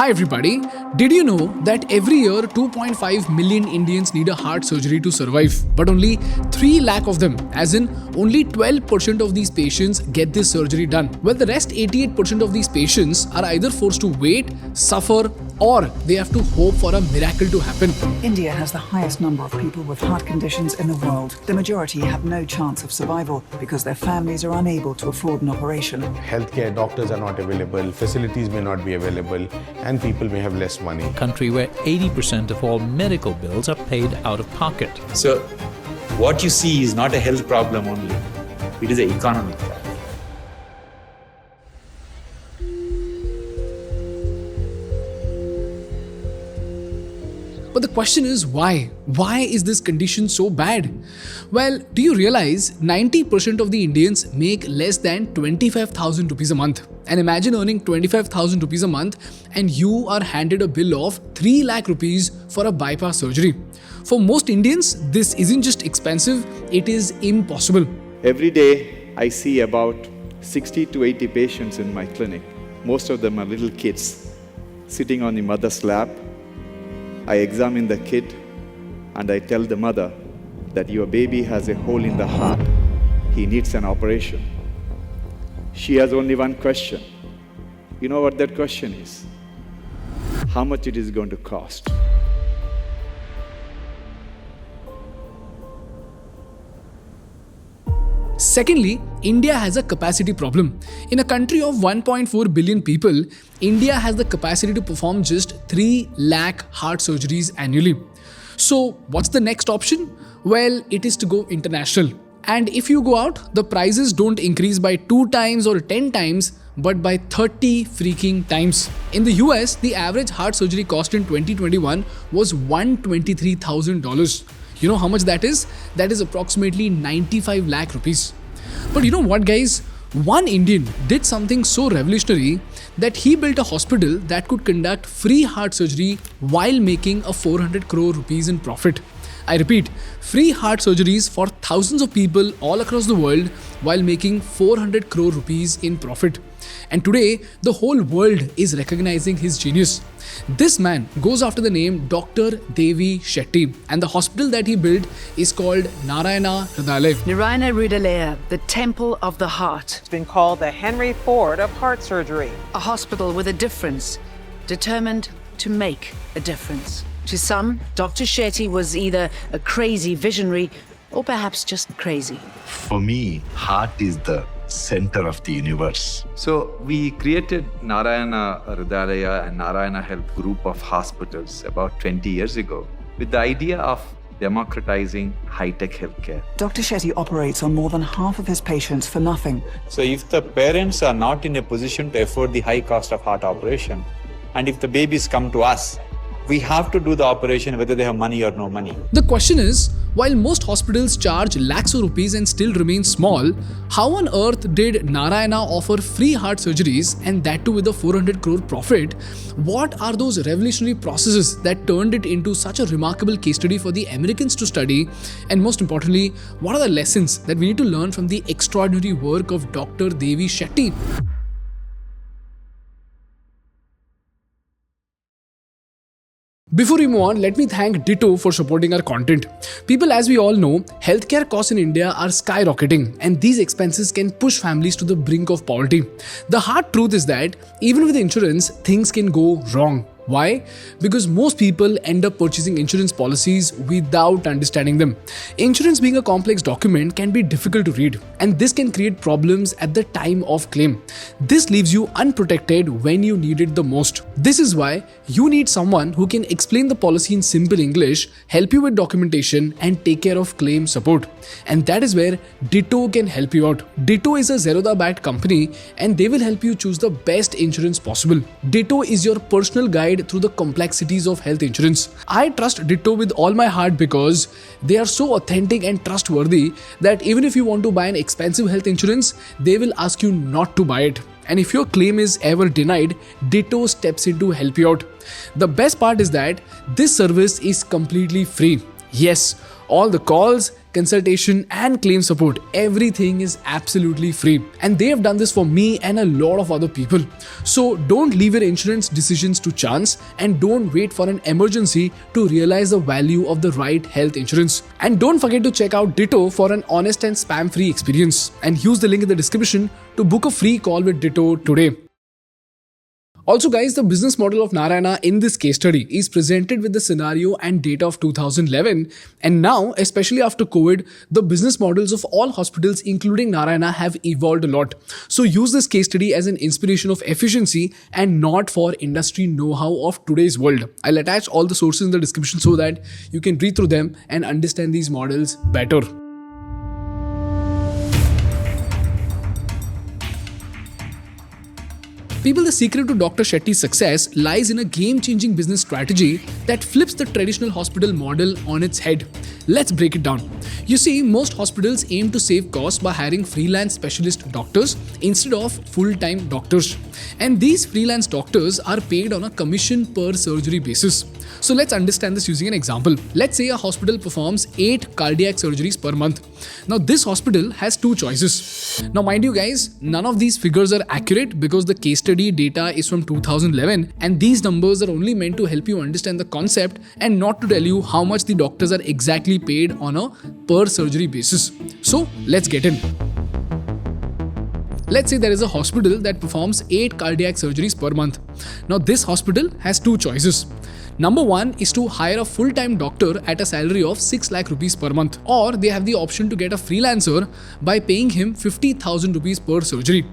Hi everybody, did you know that every year 2.5 million Indians need a heart surgery to survive, but only 3 lakh of them, as in only 12% of these patients get this surgery done. Well, the rest 88% of these patients are either forced to wait, suffer, or they have to hope for a miracle to happen. India has the highest number of people with heart conditions in the world. The majority have no chance of survival because their families are unable to afford an operation. Healthcare doctors are not available, facilities may not be available, and people may have less money. A country where 80% of all medical bills are paid out of pocket. So, what you see is not a health problem only, it is an economic problem. But the question is why? Why is this condition so bad? Well, do you realize 90% of the Indians make less than 25,000 rupees a month? And imagine earning 25,000 rupees a month and you are handed a bill of 3 lakh rupees for a bypass surgery. For most Indians, this isn't just expensive, it is impossible. Every day, I see about 60 to 80 patients in my clinic. Most of them are little kids sitting on the mother's lap. I examine the kid and I tell the mother that your baby has a hole in the heart. He needs an operation. She has only one question. You know what that question is? How much it is going to cost? Secondly, India has a capacity problem. In a country of 1.4 billion people, India has the capacity to perform just 3 lakh heart surgeries annually. So, what's the next option? Well, it is to go international. And if you go out, the prices don't increase by 2 times or 10 times, but by 30 freaking times. In the US, the average heart surgery cost in 2021 was $123,000. You know how much that is? That is approximately 95 lakh rupees. But you know what, guys? One Indian did something so revolutionary that he built a hospital that could conduct free heart surgery while making a 400 crore rupees in profit. I repeat, free heart surgeries for thousands of people all across the world while making 400 crore rupees in profit. And today, the whole world is recognizing his genius. This man goes after the name Dr. Devi Shetty, and the hospital that he built is called Narayana Health. Narayana Health, the temple of the heart. It's been called the Henry Ford of heart surgery. A hospital with a difference, determined to make a difference. To some, Dr. Shetty was either a crazy visionary or perhaps just crazy. For me, heart is the center of the universe. So we created Narayana Health and Narayana Health group of hospitals about 20 years ago with the idea of democratizing high-tech healthcare. Dr. Shetty operates on more than half of his patients for nothing. So if the parents are not in a position to afford the high cost of heart operation, and if the babies come to us, we have to do the operation whether they have money or no money. The question is, while most hospitals charge lakhs of rupees and still remain small, how on earth did Narayana offer free heart surgeries and that too with a 400 crore profit? What are those revolutionary processes that turned it into such a remarkable case study for the Americans to study? And most importantly, what are the lessons that we need to learn from the extraordinary work of Dr. Devi Shetty? Before we move on, let me thank Ditto for supporting our content. People, as we all know, healthcare costs in India are skyrocketing and these expenses can push families to the brink of poverty. The hard truth is that even with insurance, things can go wrong. Why? Because most people end up purchasing insurance policies without understanding them. Insurance being a complex document can be difficult to read, and this can create problems at the time of claim. This leaves you unprotected when you need it the most. This is why you need someone who can explain the policy in simple English, help you with documentation, and take care of claim support. And that is where Ditto can help you out. Ditto is a Zerodha-backed company and they will help you choose the best insurance possible. Ditto is your personal guide through the complexities of health insurance. I trust Ditto with all my heart because they are so authentic and trustworthy that even if you want to buy an expensive health insurance, they will ask you not to buy it. And if your claim is ever denied, Ditto steps in to help you out. The best part is that this service is completely free. Yes, all the calls, consultation and claim support. Everything is absolutely free. And they have done this for me and a lot of other people. So don't leave your insurance decisions to chance and don't wait for an emergency to realize the value of the right health insurance. And don't forget to check out Ditto for an honest and spam-free experience. And use the link in the description to book a free call with Ditto today. Also guys, the business model of Narayana in this case study is presented with the scenario and data of 2011, and now, especially after COVID, the business models of all hospitals including Narayana have evolved a lot. So use this case study as an inspiration of efficiency and not for industry know-how of today's world. I'll attach all the sources in the description so that you can read through them and understand these models better. People, the secret to Dr. Shetty's success lies in a game-changing business strategy that flips the traditional hospital model on its head. Let's break it down. You see, most hospitals aim to save costs by hiring freelance specialist doctors instead of full-time doctors. And these freelance doctors are paid on a commission per surgery basis. So let's understand this using an example. Let's say a hospital performs 8 cardiac surgeries per month. Now this hospital has 2 choices. Now mind you guys, none of these figures are accurate because the case study data is from 2011 and these numbers are only meant to help you understand the concept and not to tell you how much the doctors are exactly paid on a per surgery basis. So let's get in. Let's say there is a hospital that performs 8 cardiac surgeries per month. Now this hospital has 2 choices. Number 1 is to hire a full-time doctor at a salary of 6 lakh rupees per month, or they have the option to get a freelancer by paying him 50,000 rupees per surgery.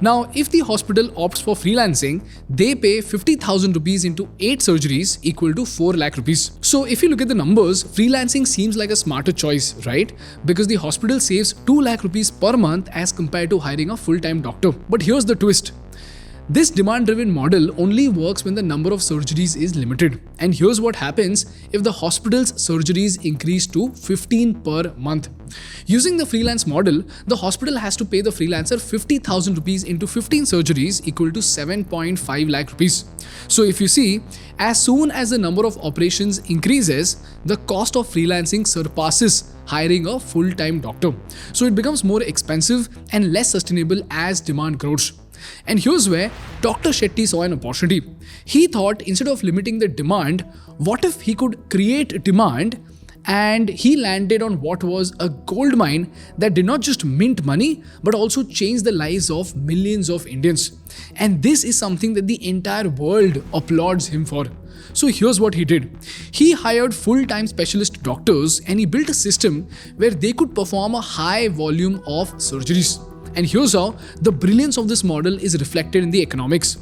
Now, if the hospital opts for freelancing, they pay 50,000 rupees into 8 surgeries equal to 4 lakh rupees. So if you look at the numbers, freelancing seems like a smarter choice, right? Because the hospital saves 2 lakh rupees per month as compared to hiring a full-time doctor. But here's the twist. This demand-driven model only works when the number of surgeries is limited. And here's what happens if the hospital's surgeries increase to 15 per month. Using the freelance model, the hospital has to pay the freelancer 50,000 rupees into 15 surgeries equal to 7.5 lakh rupees. So if you see, as soon as the number of operations increases, the cost of freelancing surpasses hiring a full-time doctor. So it becomes more expensive and less sustainable as demand grows. And here's where Dr. Shetty saw an opportunity. He thought instead of limiting the demand, what if he could create demand? And he landed on what was a gold mine that did not just mint money, but also change the lives of millions of Indians. And this is something that the entire world applauds him for. So here's what he did. He hired full-time specialist doctors and he built a system where they could perform a high volume of surgeries. And here's how the brilliance of this model is reflected in the economics.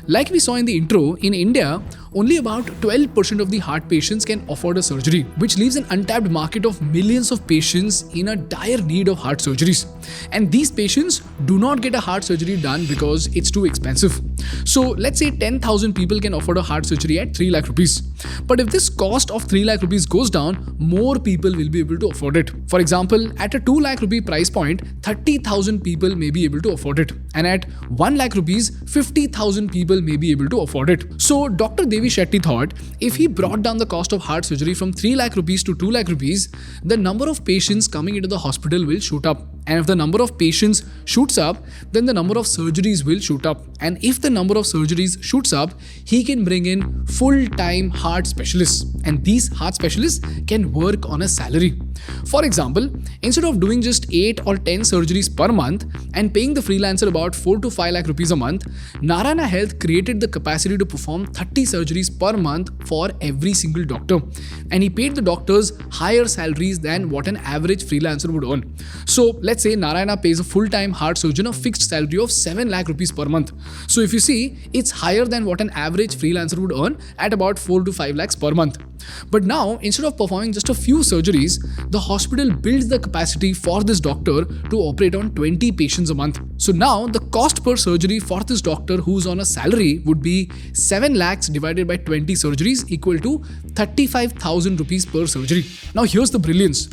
Like we saw in the intro, in India, only about 12% of the heart patients can afford a surgery, which leaves an untapped market of millions of patients in a dire need of heart surgeries. And these patients do not get a heart surgery done because it's too expensive. So let's say 10,000 people can afford a heart surgery at 3 lakh rupees. But if this cost of 3 lakh rupees goes down, more people will be able to afford it. For example, at a 2 lakh rupee price point, 30,000 people may be able to afford it. And at 1 lakh rupees, 50,000 people may be able to afford it. So Dr. Devi Shetty thought if he brought down the cost of heart surgery from 3 lakh rupees to 2 lakh rupees, the number of patients coming into the hospital will shoot up. And if the number of patients shoots up, then the number of surgeries will shoot up. And if the number of surgeries shoots up, he can bring in full-time heart specialists. And these heart specialists can work on a salary. For example, instead of doing just 8 or 10 surgeries per month and paying the freelancer about 4 to 5 lakh rupees a month, Narayana Health created the capacity to perform 30 surgeries per month for every single doctor. And he paid the doctors higher salaries than what an average freelancer would earn. So let's say Narayana pays a full-time heart surgeon a fixed salary of 7 lakh rupees per month. So if you see, it's higher than what an average freelancer would earn at about 4 to 5 lakhs per month. But now, instead of performing just a few surgeries, the hospital builds the capacity for this doctor to operate on 20 patients a month. So now, the cost per surgery for this doctor who's on a salary would be 7 lakhs divided by 20 surgeries equal to 35,000 rupees per surgery. Now, here's the brilliance.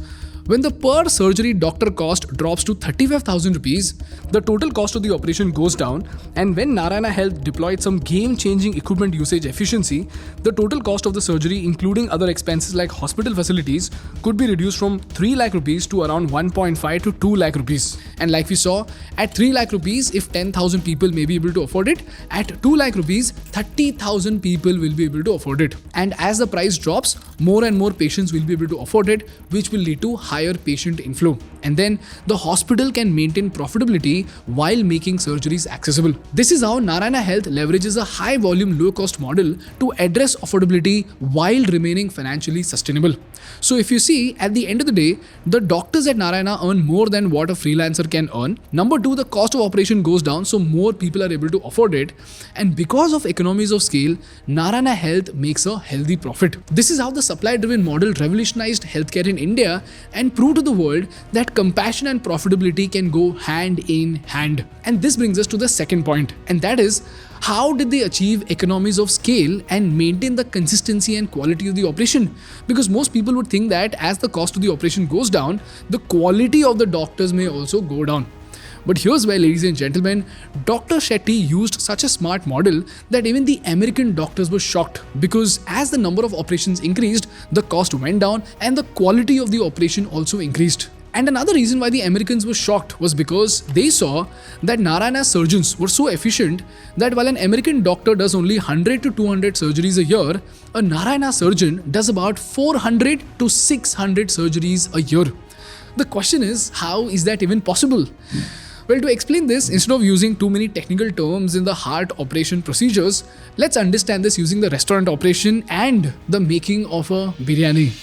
When the per surgery doctor cost drops to 35,000 rupees, the total cost of the operation goes down, and when Narayana Health deployed some game-changing equipment usage efficiency, the total cost of the surgery, including other expenses like hospital facilities, could be reduced from 3 lakh rupees to around 1.5 to 2 lakh rupees. And like we saw, at 3 lakh rupees, if 10,000 people may be able to afford it, at 2 lakh rupees, 30,000 people will be able to afford it. And as the price drops, more and more patients will be able to afford it, which will lead to higher patient inflow. And then the hospital can maintain profitability while making surgeries accessible. This is how Narayana Health leverages a high volume, low cost model to address affordability while remaining financially sustainable. So if you see, at the end of the day, the doctors at Narayana earn more than what a freelancer can earn. Number two, the cost of operation goes down, so more people are able to afford it. And because of economies of scale, Narayana Health makes a healthy profit. This is how the supply-driven model revolutionized healthcare in India and proved to the world that compassion and profitability can go hand in hand. And this brings us to the second point, and that is, how did they achieve economies of scale and maintain the consistency and quality of the operation? Because most people would think that as the cost of the operation goes down, the quality of the doctors may also go down. But here's where, ladies and gentlemen, Dr. Shetty used such a smart model that even the American doctors were shocked, because as the number of operations increased, the cost went down and the quality of the operation also increased. And another reason why the Americans were shocked was because they saw that Narayana surgeons were so efficient that while an American doctor does only 100 to 200 surgeries a year, a Narayana surgeon does about 400 to 600 surgeries a year. The question is, how is that even possible? Well, to explain this, instead of using too many technical terms in the heart operation procedures, let's understand this using the restaurant operation and the making of a biryani.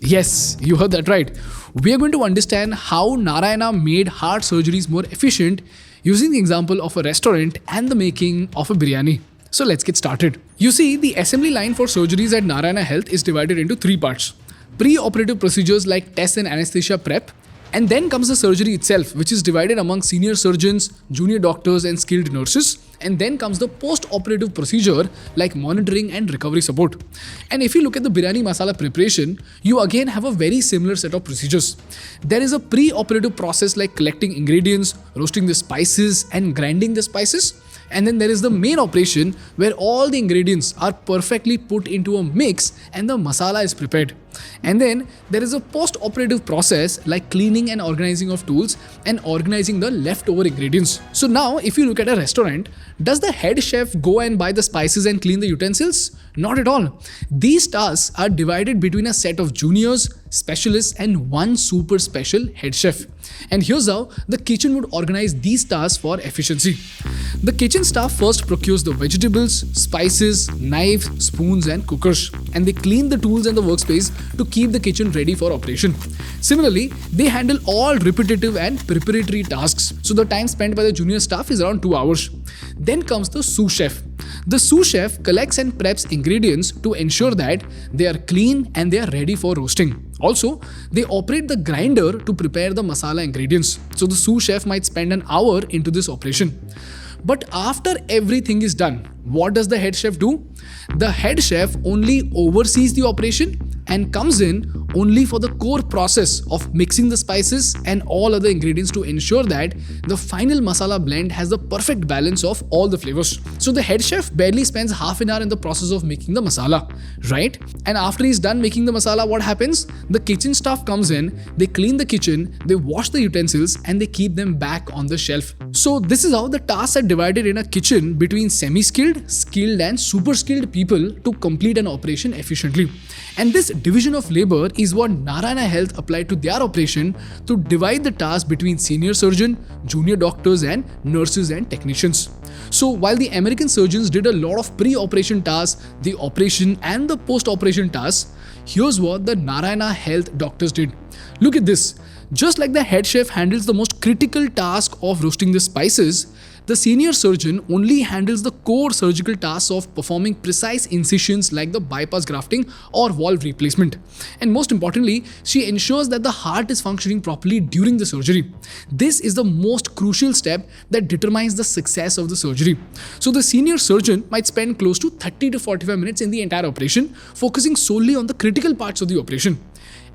Yes, you heard that right. We are going to understand how Narayana made heart surgeries more efficient using the example of a restaurant and the making of a biryani. So let's get started. You see, the assembly line for surgeries at Narayana Health is divided into three parts. Pre-operative procedures like tests and anesthesia prep, and then comes the surgery itself, which is divided among senior surgeons, junior doctors and skilled nurses. And then comes the post-operative procedure like monitoring and recovery support. And if you look at the biryani masala preparation, you again have a very similar set of procedures. There is a pre-operative process like collecting ingredients, roasting the spices and grinding the spices. And then there is the main operation where all the ingredients are perfectly put into a mix and the masala is prepared. And then there is a post-operative process like cleaning and organizing of tools and organizing the leftover ingredients. So now if you look at a restaurant, does the head chef go and buy the spices and clean the utensils? Not at all. These tasks are divided between a set of juniors, specialists and one super special head chef. And here's how the kitchen would organize these tasks for efficiency. The kitchen staff first procures the vegetables, spices, knives, spoons and cookers, and they clean the tools and the workspace to keep the kitchen ready for operation. Similarly, they handle all repetitive and preparatory tasks, so the time spent by the junior staff is around 2 hours. Then comes the sous chef. The sous chef collects and preps ingredients to ensure that they are clean and they are ready for roasting. Also, they operate the grinder to prepare the masala ingredients. So the sous chef might spend an hour into this operation. But after everything is done, what does the head chef do? The head chef only oversees the operation and comes in only for the core process of mixing the spices and all other ingredients to ensure that the final masala blend has the perfect balance of all the flavors. So the head chef barely spends half an hour in the process of making the masala, right? And after he's done making the masala, what happens? The kitchen staff comes in, they clean the kitchen, they wash the utensils and they keep them back on the shelf. So this is how the tasks are divided in a kitchen between semi-skilled, skilled and super skilled people to complete an operation efficiently. And this division of labor is what Narayana Health applied to their operation to divide the task between senior surgeon, junior doctors and nurses and technicians. So while the American surgeons did a lot of pre-operation tasks, the operation and the post-operation tasks, here's what the Narayana Health doctors did. Look at this. Just like the head chef handles the most critical task of roasting the spices, the senior surgeon only handles the core surgical tasks of performing precise incisions like the bypass grafting or valve replacement. And most importantly, she ensures that the heart is functioning properly during the surgery. This is the most crucial step that determines the success of the surgery. So the senior surgeon might spend close to 30 to 45 minutes in the entire operation, focusing solely on the critical parts of the operation.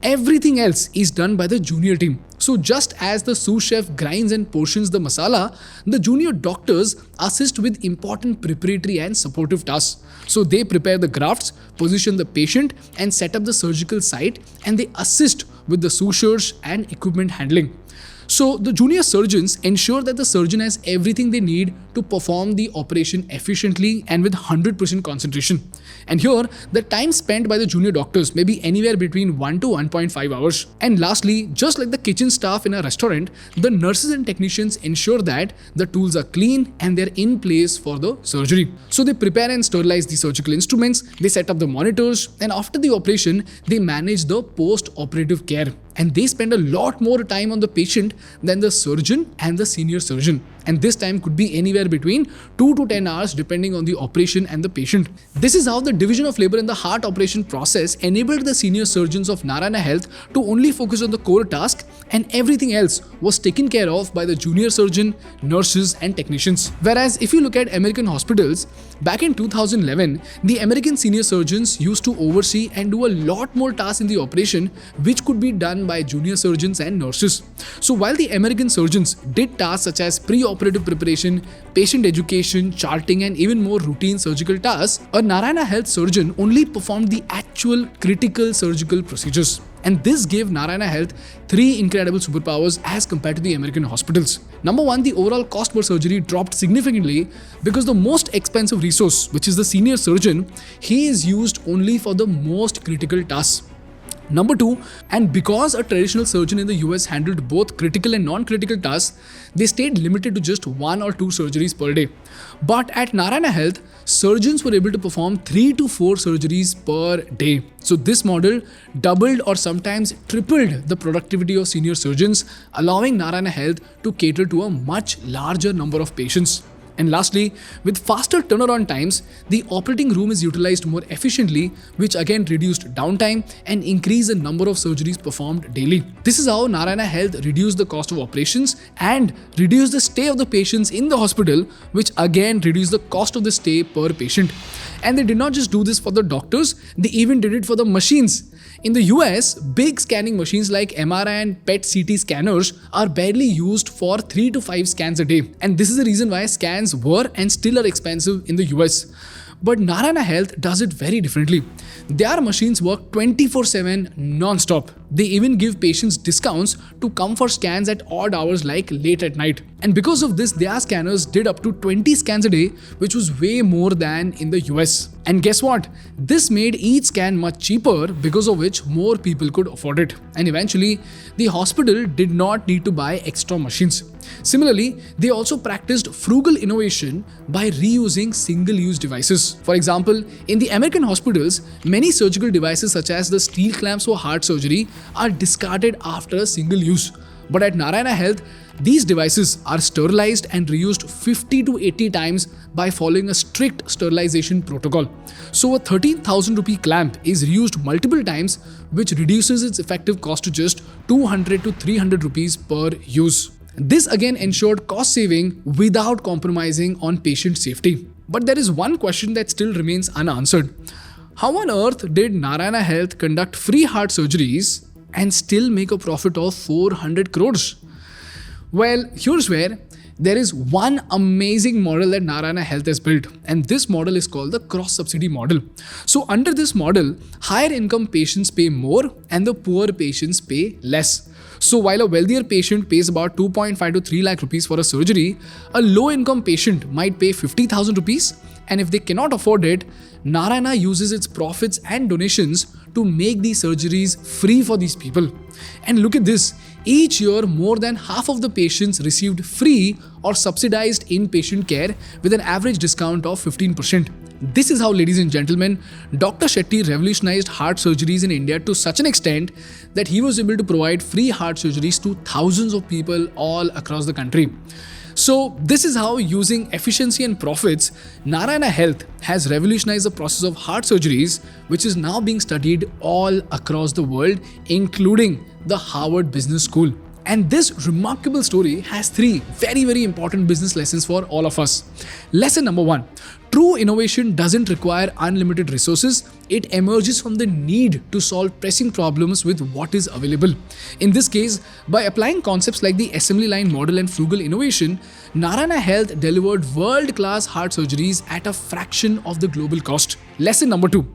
everything else is done by the junior team. So just as the sous chef grinds and portions the masala, the junior doctors assist with important preparatory and supportive tasks. So they prepare the grafts, position the patient and set up the surgical site, and they assist with the sutures and equipment handling. So the junior surgeons ensure that the surgeon has everything they need to perform the operation efficiently and with 100% concentration. And here, the time spent by the junior doctors may be anywhere between 1 to 1.5 hours. And lastly, just like the kitchen staff in a restaurant, the nurses and technicians ensure that the tools are clean and they're in place for the surgery. So they prepare and sterilize the surgical instruments, they set up the monitors, and after the operation, they manage the post-operative care. And they spend a lot more time on the patient than the surgeon and the senior surgeon. And this time could be anywhere between 2 to 10 hours depending on the operation and the patient. This is how the division of labor in the heart operation process enabled the senior surgeons of Narayana Health to only focus on the core task, and everything else was taken care of by the junior surgeon, nurses and technicians. Whereas if you look at American hospitals, back in 2011, the American senior surgeons used to oversee and do a lot more tasks in the operation which could be done by junior surgeons and nurses. So while the American surgeons did tasks such as pre-operative preparation, patient education, charting and even more routine surgical tasks, a Narayana Health surgeon only performed the actual critical surgical procedures. And this gave Narayana Health 3 incredible superpowers as compared to the American hospitals. Number 1, the overall cost per surgery dropped significantly because the most expensive resource, which is the senior surgeon, he is used only for the most critical tasks. Number 2, and because a traditional surgeon in the US handled both critical and non-critical tasks, they stayed limited to just 1 or 2 surgeries per day. But at Narayana Health, surgeons were able to perform 3 to 4 surgeries per day. So this model doubled or sometimes tripled the productivity of senior surgeons, allowing Narayana Health to cater to a much larger number of patients. And lastly, with faster turnaround times, the operating room is utilized more efficiently, which again reduced downtime and increased the number of surgeries performed daily. This is how Narayana Health reduced the cost of operations and reduced the stay of the patients in the hospital, which again reduced the cost of the stay per patient. And they did not just do this for the doctors, they even did it for the machines. In the US, big scanning machines like MRI and PET CT scanners are barely used for 3 to 5 scans a day. And this is the reason why scans were and still are expensive in the US. But Narayana Health does it very differently. Their machines work 24/7 non-stop. They even give patients discounts to come for scans at odd hours like late at night. And because of this, their scanners did up to 20 scans a day, which was way more than in the US. And guess what? This made each scan much cheaper, because of which more people could afford it. And eventually, the hospital did not need to buy extra machines. Similarly, they also practiced frugal innovation by reusing single-use devices. For example, in the American hospitals, many surgical devices such as the steel clamps for heart surgery are discarded after a single use. But at Narayana Health, these devices are sterilized and reused 50 to 80 times by following a strict sterilization protocol. So a 13,000 rupee clamp is reused multiple times, which reduces its effective cost to just 200 to 300 rupees per use. This again ensured cost saving without compromising on patient safety. But there is one question that still remains unanswered. How on earth did Narayana Health conduct free heart surgeries and still make a profit of 400 crores? Well, here's where there is one amazing model that Narayana Health has built, and this model is called the cross-subsidy model. So under this model, higher income patients pay more and the poor patients pay less. So while a wealthier patient pays about 2.5 to 3 lakh rupees for a surgery, a low income patient might pay 50,000 rupees, and if they cannot afford it, Narayana uses its profits and donations to make these surgeries free for these people. And look at this, each year more than half of the patients received free or subsidized inpatient care with an average discount of 15%. This is how, ladies and gentlemen, Dr. Shetty revolutionized heart surgeries in India to such an extent that he was able to provide free heart surgeries to thousands of people all across the country. So this is how, using efficiency and profits, Narayana Health has revolutionized the process of heart surgeries, which is now being studied all across the world, including the Harvard Business School. And this remarkable story has 3 very important business lessons for all of us. Lesson number 1. True innovation doesn't require unlimited resources. It emerges from the need to solve pressing problems with what is available. In this case, by applying concepts like the assembly line model and frugal innovation, Narayana Health delivered world-class heart surgeries at a fraction of the global cost. Lesson number 2.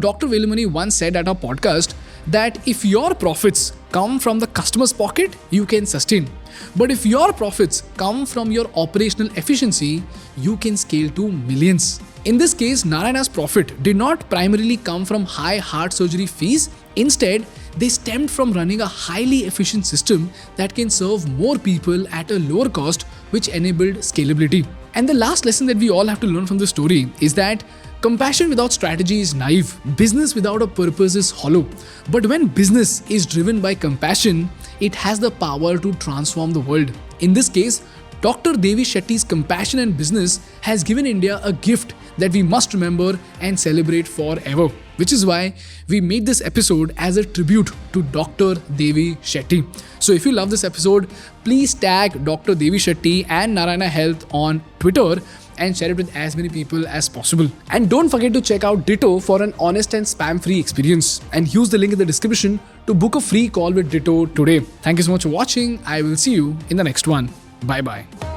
Dr. Velumani once said at our podcast that if your profits come from the customer's pocket, you can sustain. But if your profits come from your operational efficiency, you can scale to millions. In this case, Narayana's profit did not primarily come from high heart surgery fees. Instead, they stemmed from running a highly efficient system that can serve more people at a lower cost, which enabled scalability. And the last lesson that we all have to learn from this story is that compassion without strategy is naive. Business without a purpose is hollow. But when business is driven by compassion, it has the power to transform the world. In this case, Dr. Devi Shetty's compassion and business has given India a gift that we must remember and celebrate forever. Which is why we made this episode as a tribute to Dr. Devi Shetty. So if you love this episode, please tag Dr. Devi Shetty and Narayana Health on Twitter and share it with as many people as possible. And don't forget to check out Ditto for an honest and spam-free experience. And use the link in the description to book a free call with Ditto today. Thank you so much for watching. I will see you in the next one. Bye-bye.